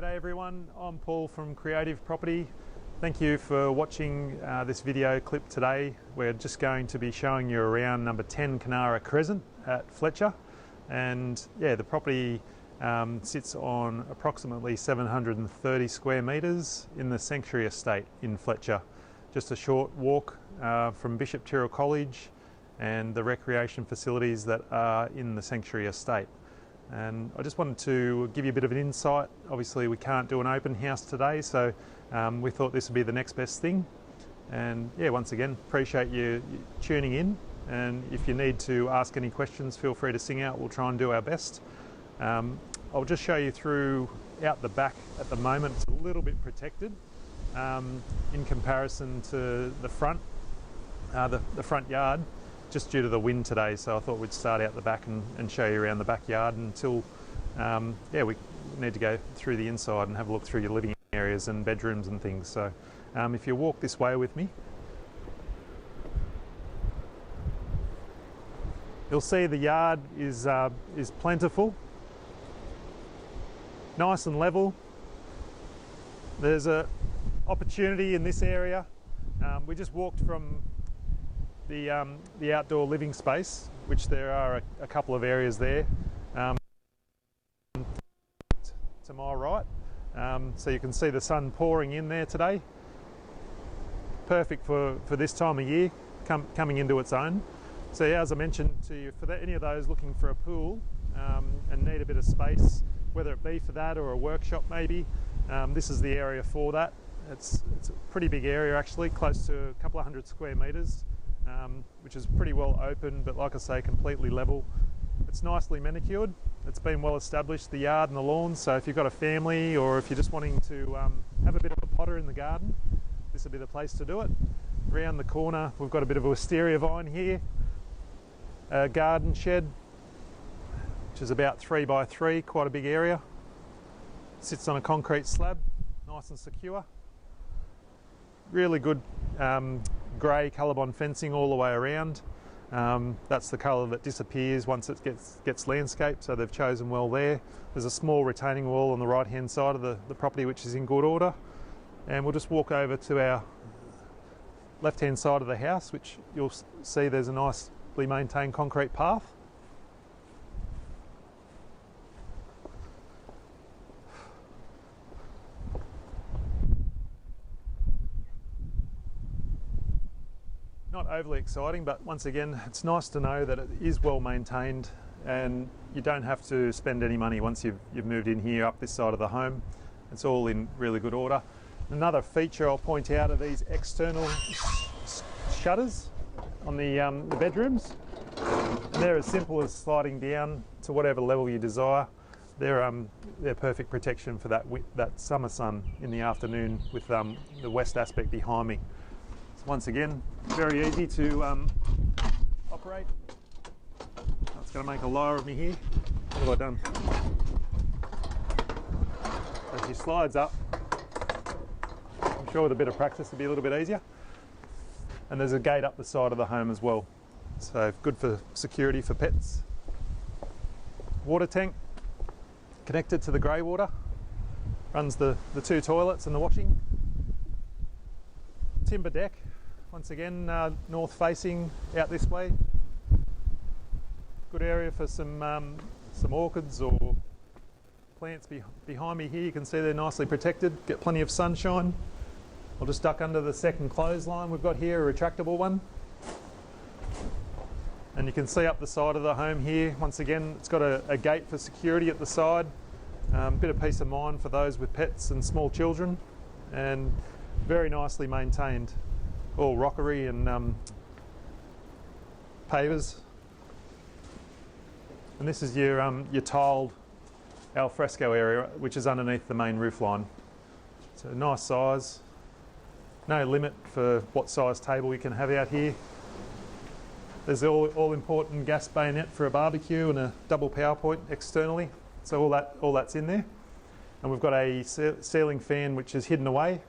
G'day everyone, I'm Paul from Creative Property. Thank you for watching this video clip today. We're just going to be showing you around number 10 Konara Crescent at Fletcher. And yeah, the property sits on approximately 730 square metres in the Sanctuary Estate in Fletcher. Just a short walk from Bishop Tyrrell College and the recreation facilities that are in the Sanctuary Estate. And I just wanted to give you a bit of an insight. Obviously we can't do an open house today, so we thought this would be the next best thing. And yeah, once again, appreciate you tuning in, and if you need to ask any questions, feel free to sing out. We'll try and do our best. I'll just show you through out the back. At the moment it's a little bit protected in comparison to the front yard, just due to the wind today, so I thought we'd start out the back and show you around the backyard until yeah, we need to go through the inside and have a look through your living areas and bedrooms and things. So if you walk this way with me, you'll see the yard is plentiful, nice and level. There's a opportunity in this area. We just walked from the outdoor living space, which there are a couple of areas there to my right, so you can see the sun pouring in there today. Perfect for this time of year, coming into its own. So yeah, as I mentioned to you, for any of those looking for a pool and need a bit of space, whether it be for that or a workshop maybe, this is the area for that. It's a pretty big area actually, close to a couple of hundred square metres. Which is pretty well open, but like I say, completely level. It's nicely manicured. It's been well established, the yard and the lawns, so if you've got a family or if you're just wanting to have a bit of a potter in the garden, this would be the place to do it. Around the corner we've got a bit of a wisteria vine here, a garden shed which is about 3 by 3, quite a big area. Sits on a concrete slab, nice and secure. Really good grey colorbond fencing all the way around. That's the colour that disappears once it gets landscaped, so they've chosen well there. There's a small retaining wall on the right hand side of the property which is in good order, and we'll just walk over to our left hand side of the house, which you'll see there's a nicely maintained concrete path. Not overly exciting, but once again, it's nice to know that it is well maintained and you don't have to spend any money once you've moved in here up this side of the home. It's all in really good order. Another feature I'll point out are these external shutters on the bedrooms, and they're as simple as sliding down to whatever level you desire. They're perfect protection for that summer sun in the afternoon with the west aspect behind me. Once again, very easy to operate. That's going to make a liar of me here. What have I done? So she slides up. I'm sure with a bit of practice it'll be a little bit easier. And there's a gate up the side of the home as well. So good for security for pets. Water tank connected to the grey water. Runs the 2 toilets and the washing. Timber deck. Once again, north facing out this way. Good area for some orchids or plants behind me here. You can see they're nicely protected, get plenty of sunshine. I'll just duck under the second clothesline we've got here, a retractable one. And you can see up the side of the home here, once again, it's got a gate for security at the side. Bit of peace of mind for those with pets and small children, and very nicely maintained. All rockery and pavers. And this is your tiled al fresco area, which is underneath the main roof line. So nice size. No limit for what size table you can have out here. There's all important gas bayonet for a barbecue and a double power point externally. So all that's in there. And we've got a ceiling fan which is hidden away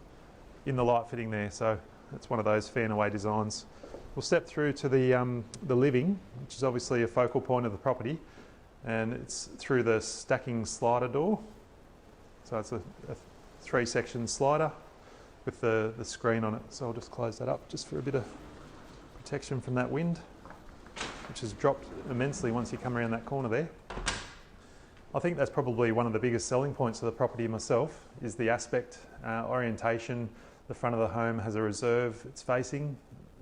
in the light fitting there. So it's one of those fan away designs. We'll step through to the living, which is obviously a focal point of the property, and it's through the stacking slider door. So it's a 3-section slider with the screen on it. So I'll just close that up just for a bit of protection from that wind, which has dropped immensely once you come around that corner there. I think that's probably one of the biggest selling points of the property myself, is the aspect, orientation. The front of the home has a reserve it's facing,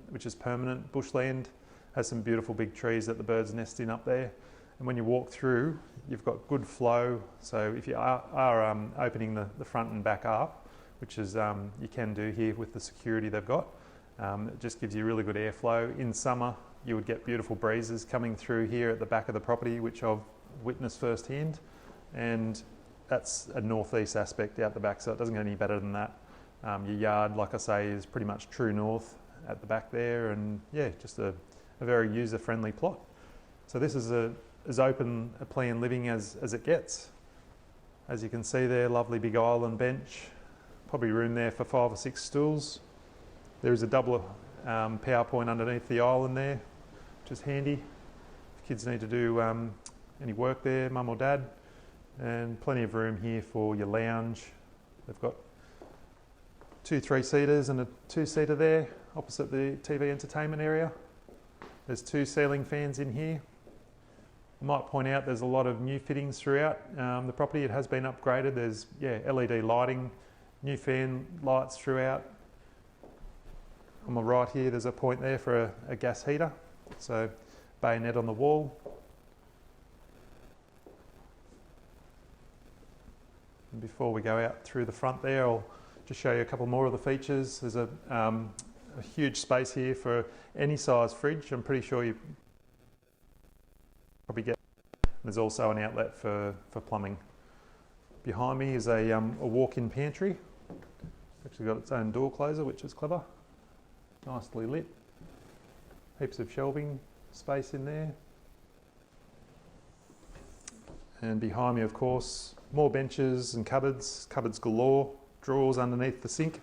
which is permanent, bushland, has some beautiful big trees that the birds nest in up there. And when you walk through, you've got good flow. So if you are opening the front and back up, which is you can do here with the security they've got, it just gives you really good airflow. In summer, you would get beautiful breezes coming through here at the back of the property, which I've witnessed firsthand. And that's a northeast aspect out the back, so it doesn't get any better than that. Your yard, like I say, is pretty much true north at the back there, and yeah, just a very user-friendly plot. So this is as open a plan living as it gets. As you can see there, lovely big island bench, probably room there for 5 or 6 stools. There is a double power point underneath the island there, which is handy if kids need to do any work there, mum or dad. And plenty of room here for your lounge. They've got 2 3-seaters and a 2-seater there opposite the TV entertainment area. There's 2 ceiling fans in here. I might point out there's a lot of new fittings throughout the property. It has been upgraded. There's LED lighting, new fan lights throughout. On my right here, there's a point there for a gas heater. So bayonet on the wall. And before we go out through the front there, I'll just show you a couple more of the features. There's a huge space here for any size fridge. I'm pretty sure you probably get. There's also an outlet for plumbing. Behind me is a walk-in pantry. Actually got its own door closer, which is clever. Nicely lit. Heaps of shelving space in there. And behind me, of course, more benches and cupboards galore, drawers underneath the sink,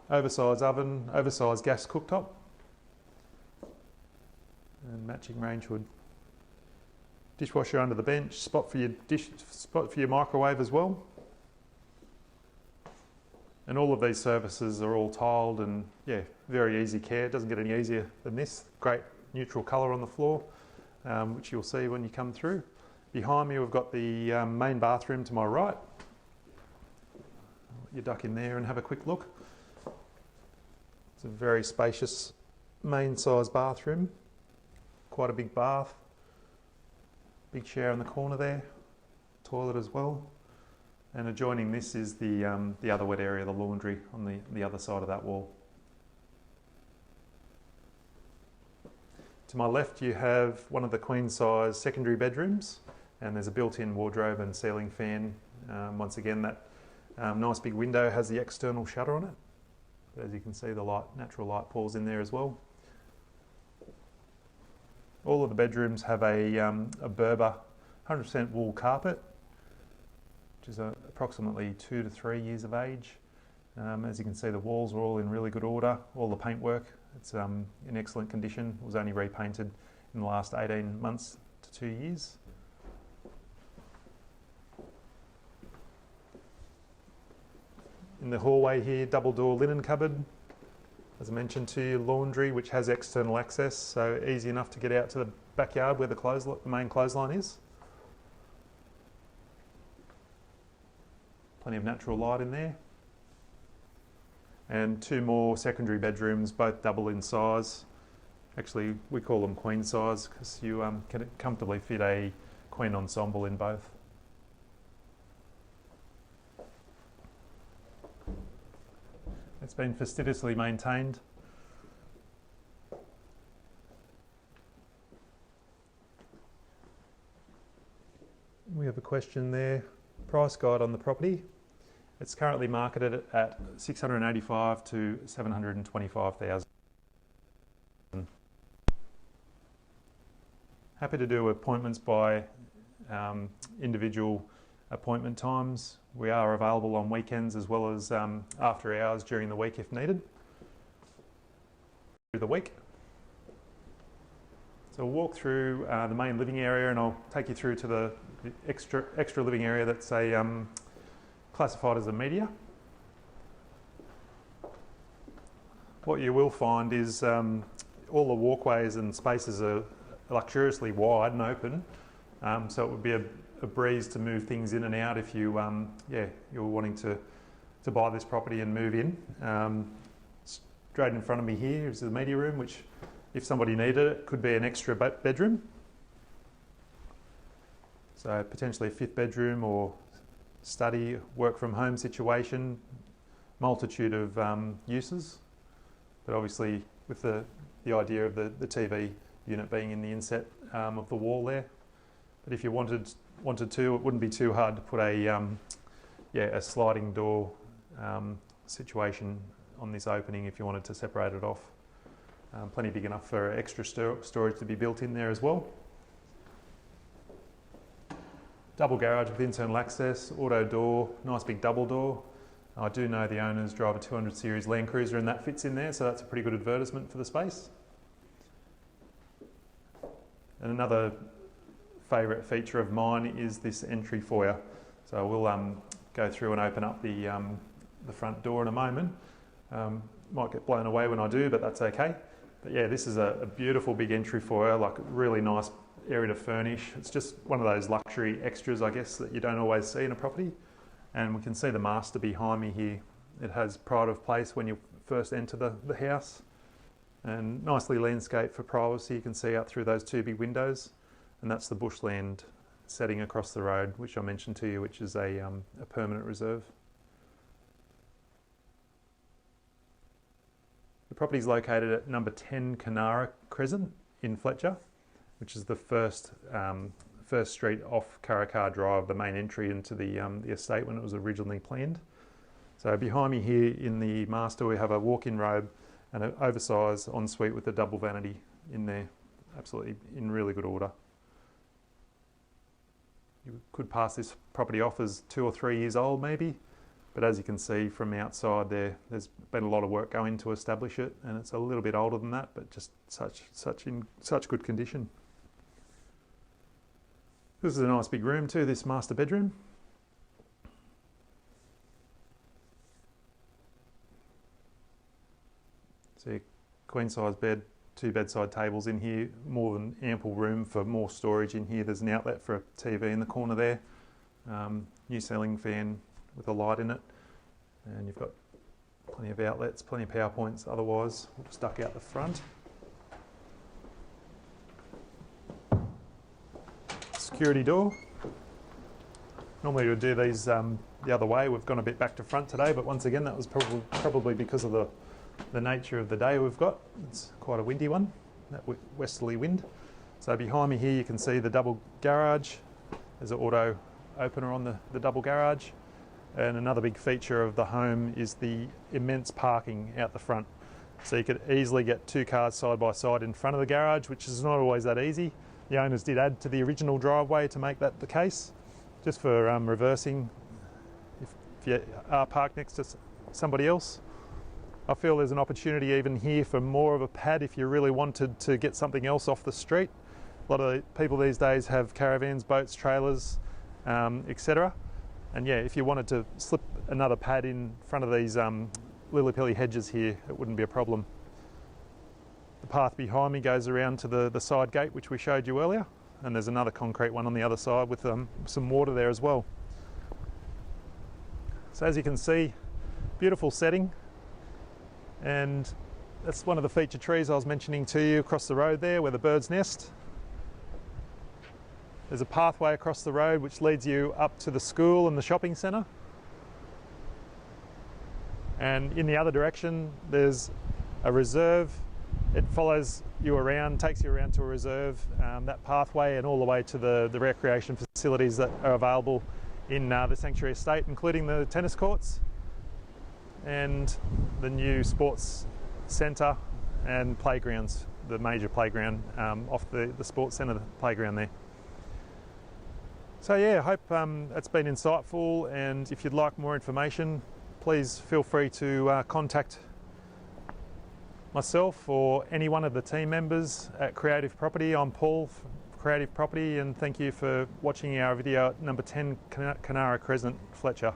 oversized oven, oversized gas cooktop, and matching range hood. Dishwasher under the bench, spot for your microwave as well. And all of these surfaces are all tiled and very easy care. It doesn't get any easier than this. Great neutral colour on the floor, which you'll see when you come through. Behind me, we've got the main bathroom to my right. I'll let you duck in there and have a quick look. It's a very spacious main size bathroom. Quite a big bath. Big shower in the corner there. Toilet as well. And adjoining this is the other wet area, the laundry, on the other side of that wall. To my left, you have one of the queen size secondary bedrooms, and there's a built-in wardrobe and ceiling fan. Once again, that nice big window has the external shutter on it. But as you can see, the natural light pours in there as well. All of the bedrooms have a Berber 100% wool carpet, which is approximately 2 to 3 years of age. As you can see, the walls are all in really good order. All the paintwork, it's in excellent condition. It was only repainted in the last 18 months to 2 years. In the hallway here, double door linen cupboard. As I mentioned to you, laundry, which has external access, so easy enough to get out to the backyard where the main clothesline is. Plenty of natural light in there. And 2 more secondary bedrooms, both double in size. Actually, we call them queen size because you can comfortably fit a queen ensemble in both. It's been fastidiously maintained. We have a question there. Price guide on the property. It's currently marketed at $685,000 to $725,000. Happy to do appointments by individual appointment times. We are available on weekends as well as after hours during the week if needed. Through the week. So we'll walk through the main living area, and I'll take you through to the extra living area that's a classified as a media. What you will find is all the walkways and spaces are luxuriously wide and open, so it would be a breeze to move things in and out if you you're wanting to buy this property and move in. Straight in front of me here is the media room, which if somebody needed it could be an extra bedroom. So potentially a 5th bedroom or study, work from home situation, multitude of uses. But obviously with the idea of the TV unit being in the inset of the wall there. But if you wanted to, it wouldn't be too hard to put a sliding door situation on this opening if you wanted to separate it off. Plenty big enough for extra storage to be built in there as well. Double garage with internal access, auto door, nice big double door. I do know the owners drive a 200 series Land Cruiser and that fits in there, so that's a pretty good advertisement for the space. And another favourite feature of mine is this entry foyer. So we'll go through and open up the front door in a moment. Might get blown away when I do, but that's okay. But yeah, this is a beautiful big entry foyer, like a really nice area to furnish. It's just one of those luxury extras, I guess, that you don't always see in a property. And we can see the master behind me here. It has pride of place when you first enter the house, and nicely landscaped for privacy. You can see out through those 2 big windows, and that's the bushland setting across the road, which I mentioned to you, which is a permanent reserve. The property is located at number 10 Konara Crescent in Fletcher, which is the first street off Caracar Drive, the main entry into the estate when it was originally planned. So behind me here in the master we have a walk-in robe and an oversized ensuite with a double vanity in there, absolutely in really good order. You could pass this property off as 2 or 3 years old maybe, but as you can see from outside there's been a lot of work going to establish it, and it's a little bit older than that, but just in such good condition. This is a nice big room too, this master bedroom. See, queen size bed, 2 bedside tables in here, more than ample room for more storage in here. There's an outlet for a TV in the corner there, new ceiling fan with a light in it, and you've got plenty of outlets, plenty of power points otherwise. We'll just duck out the front. Security door. Normally we would do these the other way. We've gone a bit back to front today, but once again that was probably because of the nature of the day we've got. It's quite a windy one, that westerly wind. So behind me here you can see the double garage. There's an auto opener on the double garage, and another big feature of the home is the immense parking out the front. So you could easily get 2 cars side by side in front of the garage, which is not always that easy. The owners did add to the original driveway to make that the case, just for reversing if you are parked next to somebody else. I feel there's an opportunity even here for more of a pad if you really wanted to get something else off the street. A lot of people these days have caravans, boats, trailers, etc. And yeah, if you wanted to slip another pad in front of these lily-pilly hedges here, it wouldn't be a problem. The path behind me goes around to the side gate, which we showed you earlier, and there's another concrete one on the other side with some water there as well. So as you can see, beautiful setting, and that's one of the feature trees I was mentioning to you across the road there where the birds nest. There's a pathway across the road which leads you up to the school and the shopping centre, and in the other direction there's a reserve. It follows you around, takes you around to a reserve, that pathway, and all the way to the recreation facilities that are available in the Sanctuary Estate, including the tennis courts and the new sports centre and playgrounds, the major playground off the sports centre playground there. So yeah, I hope it's been insightful, and if you'd like more information, please feel free to contact myself or any one of the team members at Creative Property. I'm Paul from Creative Property, and thank you for watching our video at number 10 Konara Crescent, Fletcher.